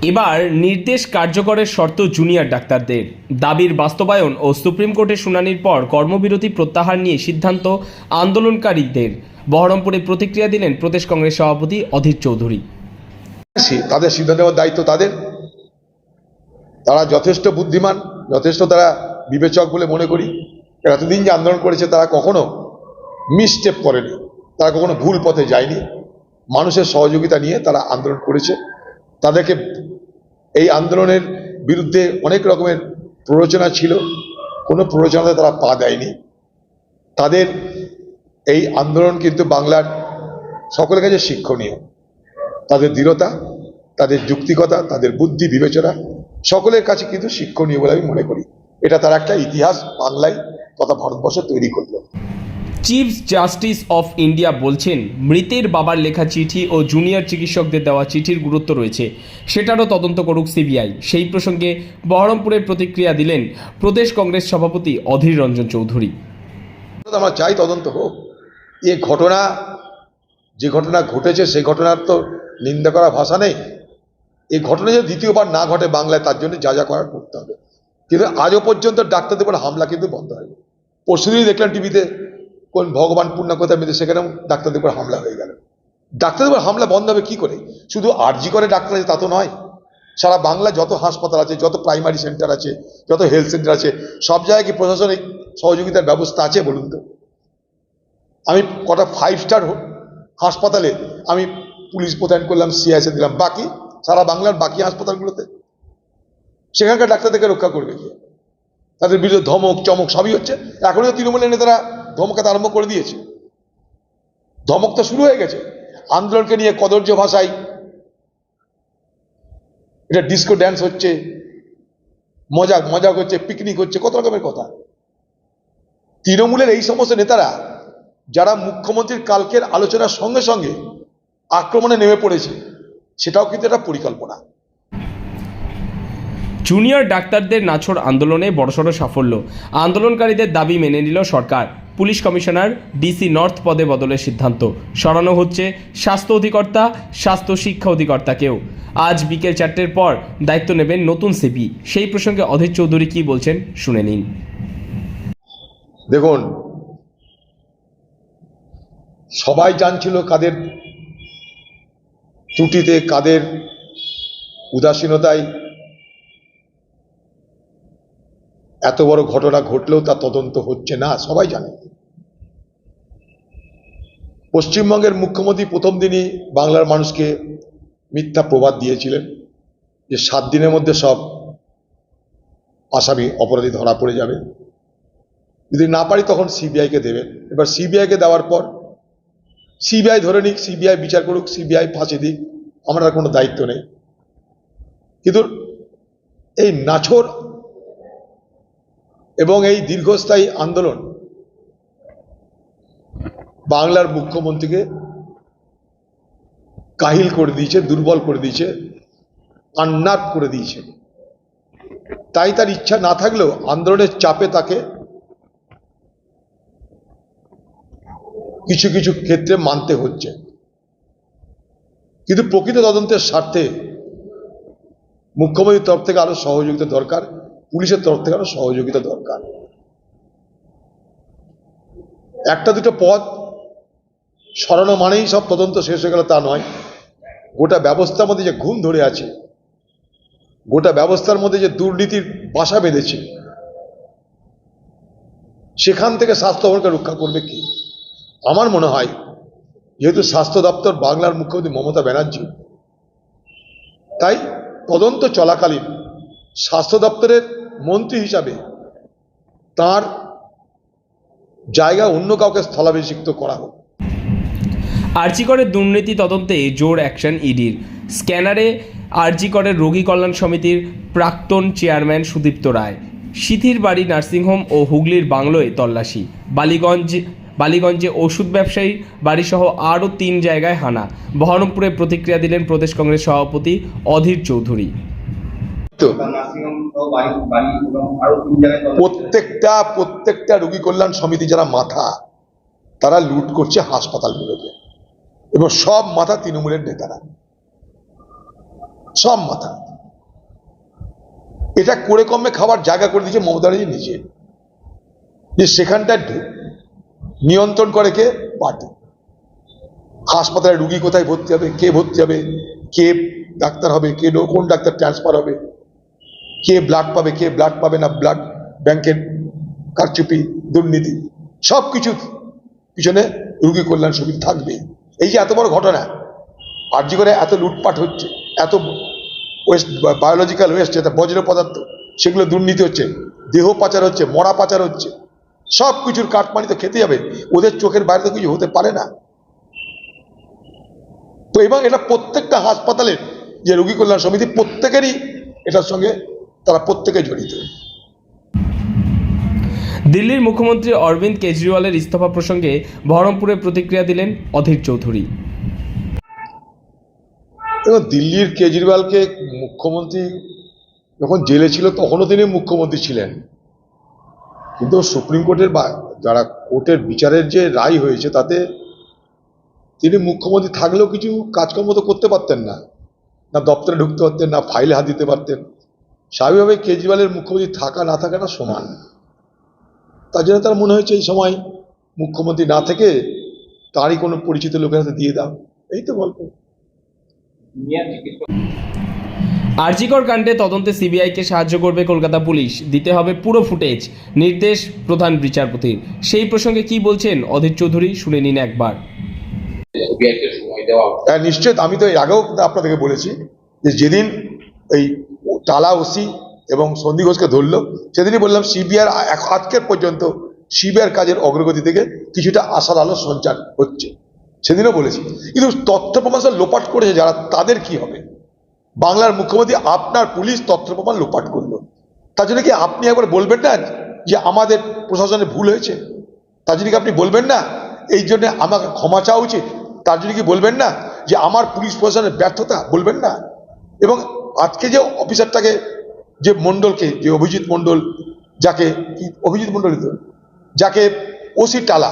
এবার নির্দেশ কার্যকরের শর্ত জুনিয়র ডাক্তারদের দাবির বাস্তবায়ন ও সুপ্রিম কোর্টের শুনানির পর কর্মবিরতি প্রত্যাহার নিয়ে সিদ্ধান্ত আন্দোলনকারীদের। বহরমপুরে প্রতিক্রিয়া দিলেন প্রদেশ কংগ্রেস সভাপতি অধীর চৌধুরী। তাদের সিদ্ধান্ত নেওয়ার দায়িত্ব তাদের। তারা যথেষ্ট বুদ্ধিমান, যথেষ্ট তারা বিবেচক বলে মনে করি। এতদিন যে আন্দোলন করেছে তারা কখনো মিসস্টেপ করেনি, তারা কখনো ভুল পথে যায়নি। মানুষের সহযোগিতা নিয়ে তারা আন্দোলন করেছে। তাদেরকে এই আন্দোলনের বিরুদ্ধে অনেক রকমের প্ররোচনা ছিল, কোনো প্ররোচনাতে তারা পা দেয়নি। তাদের এই আন্দোলন কিন্তু বাংলার সকলের কাছে শিক্ষণীয়। তাদের দৃঢ়তা, তাদের যুক্তিকতা, তাদের বুদ্ধি বিবেচনা সকলের কাছে কিন্তু শিক্ষণীয় বলে আমি মনে করি। এটা তার একটা ইতিহাস বাংলায় তথা ভারতবর্ষে তৈরি করলো। চিফ জাস্টিস অফ ইন্ডিয়া বলছেন, মৃতের বাবার লেখা চিঠি ও জুনিয়র চিকিৎসকদের দেওয়া চিঠির গুরুত্ব রয়েছে, সেটারও তদন্ত করুক সিবিআই। সেই প্রসঙ্গে বহরমপুরে প্রতিক্রিয়া দিলেন প্রদেশ কংগ্রেস সভাপতি অধীর রঞ্জন চৌধুরী। আমরা চাই তদন্ত হোক। এ ঘটনা, যে ঘটনা ঘটেছে সেই ঘটনার তো নিন্দা করার ভাষা নেই। এই ঘটনা যদি দ্বিতীয়বার না ঘটে বাংলায়, তার জন্য যা যা করার করতে হবে। কিন্তু আজও পর্যন্ত ডাক্তারদের উপর হামলা কিন্তু বন্ধ হয়নি। পরশুদিনই দেখলাম টিভিতে কোন ভগবানপুর না কোথায় মেয়েদের, সেখানেও ডাক্তারদের উপর হামলা হয়ে গেল। ডাক্তারদের উপর হামলা বন্ধ হবে কি করে? শুধু আরজি করে ডাক্তার আছে তা তো নয়। সারা বাংলা যত হাসপাতাল আছে, যত প্রাইমারি সেন্টার আছে, যত হেলথ সেন্টার আছে, সব জায়গায় কি প্রশাসনিক সহযোগিতার ব্যবস্থা আছে বলুন তো? আমি কটা 5 স্টার হাসপাতালে আমি পুলিশ মোতায়েন করলাম, সিআইএসএ দিলাম, বাকি সারা বাংলার বাকি হাসপাতালগুলোতে সেখানকার ডাক্তারদেরকে রক্ষা করবে কি? তাদের বিরুদ্ধে ধমক চমক সবই হচ্ছে। এখনই তো তৃণমূলের নেতারা ধমকাতে আরম্ভ করে দিয়েছে। ধমক তো শুরু হয়ে গেছে। আন্দোলনকে নিয়ে কদর্য ভাষায় এটা ডিস্কো ড্যান্স হচ্ছে, মজা হচ্ছে, পিকনিক হচ্ছে, কত রকমের কথা। তৃণমূলের এই সমস্ত নেতারা যারা মুখ্যমন্ত্রীর কালকের আলোচনার সঙ্গে সঙ্গে আক্রমণে নেমে পড়েছে, সেটাও কিন্তু একটা পরিকল্পনা। জুনিয়র ডাক্তারদের নাছোড় আন্দোলনে বড়সড় সাফল্য। আন্দোলনকারীদের দাবি মেনে নিল সরকার। পুলিশ কমিশনার ডিসি নর্থ পদে বদলের সিদ্ধান্ত। সরানো হচ্ছে স্বাস্থ্য অধিকর্তা, স্বাস্থ্য শিক্ষা অধিকর্তাকেও। আজ বিকেল 4টের পর দায়িত্ব নেবেন নতুন সিপি। সেই প্রসঙ্গে অধীর চৌধুরী কি বলছেন শুনে নিন। দেখুন, সবাই জানছিল কাদের ত্রুটিতে, কাদের উদাসীনতায় এত বড় ঘটনা ঘটলেও তা তদন্ত হচ্ছে না, সবাই জানে। পশ্চিমবঙ্গের মুখ্যমন্ত্রী প্রথম দিনই বাংলার মানুষকে মিথ্যা প্রবাদ দিয়েছিলেন যে 7 দিনের মধ্যে সব আসামি অপরাধী ধরা পড়ে যাবে, যদি না পারি তখন সিবিআইকে দেবেন। এবার সিবিআইকে দেওয়ার পর সিবিআই ধরে নিক, সিবিআই বিচার করুক, সিবিআই ফাঁসি দিক, আমরা কোনো দায়িত্ব নেই। কিন্তু এই নাছোড় এবং এই দীর্ঘস্থায়ী আন্দোলন বাংলার মুখ্যমন্ত্রীকে কাহিল করে দিয়েছে, দুর্বল করে দিয়েছে, আন্নাত করে দিয়েছে। তাই তার ইচ্ছা না থাকলেও আন্দোলনের চাপে তাকে কিছু কিছু ক্ষেত্রে মানতে হচ্ছে। কিন্তু প্রকৃত তদন্তের স্বার্থে মুখ্যমন্ত্রীর তরফ থেকে আরো সহযোগিতা দরকার, পুলিশের তরফ থেকে আরো সহযোগিতা দরকার। একটা দুটো পদ সরানো মানেই সব তদন্ত শেষ হয়ে গেল তা নয়। গোটা ব্যবস্থার মধ্যে যে ঘুম ধরে আছে, গোটা ব্যবস্থার মধ্যে যে দুর্নীতির বাসা বেঁধেছে, সেখান থেকে স্বাস্থ্য ভবনকে রক্ষা করবে কি? আমার মনে হয় যেহেতু স্বাস্থ্য দপ্তর বাংলার মুখ্যমন্ত্রী মমতা ব্যানার্জি, তাই তদন্ত চলাকালীন স্বাস্থ্য দপ্তরের মন্ত্রী হিসাবে তার জায়গা অন্য কাউকে স্থলাভিষিক্ত করা হোক। আরজি করের দুর্নীতি তদন্তে জোর অ্যাকশন ইডির। স্ক্যানারে আরজি করের রোগী কল্যাণ সমিতির প্রাক্তন চেয়ারম্যান সুদীপ্ত রায়, সিথির বাড়ি নার্সিংহোম ও হুগলির বাংলোয় তল্লাশি। বালিগঞ্জে ওষুধ ব্যবসায়ী বাড়িসহ আরও 3 জায়গায় হানা। বহরমপুরে প্রতিক্রিয়া দিলেন প্রদেশ কংগ্রেস সভাপতি অধীর চৌধুরী। প্রত্যেকটা রোগী কল্যাণ সমিতি যারা মাথা, তারা লুট করছে হাসপাতালগুলোকে, এবং সব মাথা তৃণমূলের নেতারা, সব মাথা। এটা করে কমে খাবার জায়গা করে দিয়েছে মমতা ব্যানার্জি নিজে, যে সেখানটা নিয়ন্ত্রণ করে কে? পার্টি। হাসপাতালে রুগী কোথায় ভর্তি হবে, কে ভর্তি হবে, কে ডাক্তার হবে, কে কোন ডাক্তার ট্রান্সফার হবে, কে ব্লাড পাবে, কে ব্লাড পাবে না, ব্লাড ব্যাংকের কারচুপি, দুর্নীতি, সব কিছু পিছনে রুগী কল্যাণ সমিতি থাকবে। এই যে এত বড় ঘটনা, আরজি করে এত লুটপাট হচ্ছে, এত ওয়েস্ট, বায়োলজিক্যাল ওয়েস্ট, যেটা বজ্র পদার্থ, সেগুলো দুর্নীতি হচ্ছে, দেহ পাচার হচ্ছে, মরা পাচার হচ্ছে, সব কিছুর কাটমানি তো খেতে হবে, ওদের চোখের বাইরে তো কিছু হতে পারে না। তো এবং এটা প্রত্যেকটা হাসপাতালের যে রোগী কল্যাণ সমিতি, প্রত্যেকেরই এটার সঙ্গে তারা প্রত্যেকে জড়িত। দিল্লির মুখ্যমন্ত্রী অরবিন্দ কেজরিওয়ালের ইস্তফা প্রসঙ্গে বহরমপুরে প্রতিক্রিয়া দিলেন অধীর চৌধুরী। এবং দিল্লির কেজরিওয়ালকে মুখ্যমন্ত্রী যখন জেলে ছিল তখনও তিনি মুখ্যমন্ত্রী ছিলেন, কিন্তু সুপ্রিম কোর্টের বা যারা কোর্টের বিচারের যে রায় হয়েছে তাতে তিনি মুখ্যমন্ত্রী থাকলেও কিছু কাজকর্ম তো করতে পারতেন না, না দপ্তরে ঢুকতে পারতেন, না ফাইলে হাত দিতে পারতেন। স্বাভাবিকভাবে কেজরিওয়ালের মুখ্যমন্ত্রী থাকা না থাকাটা সমান, তার জন্য তার মনে হয়েছে এই সময় মুখ্যমন্ত্রী না থেকে তারই কোনো পরিচিত লোকের হাতে দিয়ে দাও, এই তো গল্প। আরজিকর কাণ্ডে তদন্তে সিবিআইকে সাহায্য করবে কলকাতা পুলিশ, দিতে হবে পুরো ফুটেজ, নির্দেশ প্রধান বিচারপতির। সেই প্রসঙ্গে কি বলছেন অধীর চৌধুরী, শুনে নিন একবার। হ্যাঁ নিশ্চয়, আমি তো এর আগেও আপনাদেরকে বলেছি যে যেদিন এই টালা ওসি এবং সন্দী ঘোষকে ধরলো সেদিনই বললাম সিবিআই আজকের পর্যন্ত সিবিআইয়ের কাজের অগ্রগতি থেকে কিছুটা আশার আলো সঞ্চার হচ্ছে, সেদিনও বলেছি। কিন্তু তথ্য প্রমাণ লোপাট করেছে যারা, তাদের কি হবে? বাংলার মুখ্যমন্ত্রী আপনার পুলিশ তথ্য প্রমাণ লোপাট করলো, তার জন্য কি আপনি একবার বলবেন না যে আমাদের প্রশাসনের ভুল হয়েছে? তার জন্য কি আপনি বলবেন না এই জন্য আমাকে ক্ষমা চাওয়া উচিত? তার জন্য কি বলবেন না যে আমার পুলিশ প্রশাসনের ব্যর্থতা? বলবেন না? এবং আজকে যে অফিসারটাকে, যে মণ্ডলকে, যে অভিজিৎ মণ্ডল, যাকে অভিজিৎ মণ্ডলই তো, যাকে ওসি টালা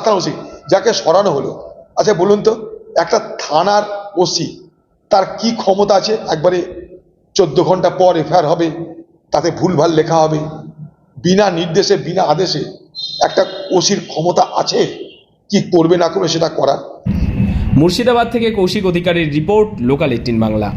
থানা ওসি যাকে সরানো হলো, আচ্ছা বলুন তো, একটা থানার ওসি তার কি ক্ষমতা আছে? একবারে 14 ঘন্টা পর এফআইআর হবে, তাতে ভুলভাল লেখা হবে, বিনা নির্দেশে বিনা আদেশে একটা ওসির ক্ষমতা আছে কি করবে না করবে সেটা করার? মুর্শিদাবাদ থেকে কৌশিক অধিকারীর রিপোর্ট, লোকাল 18 বাংলা।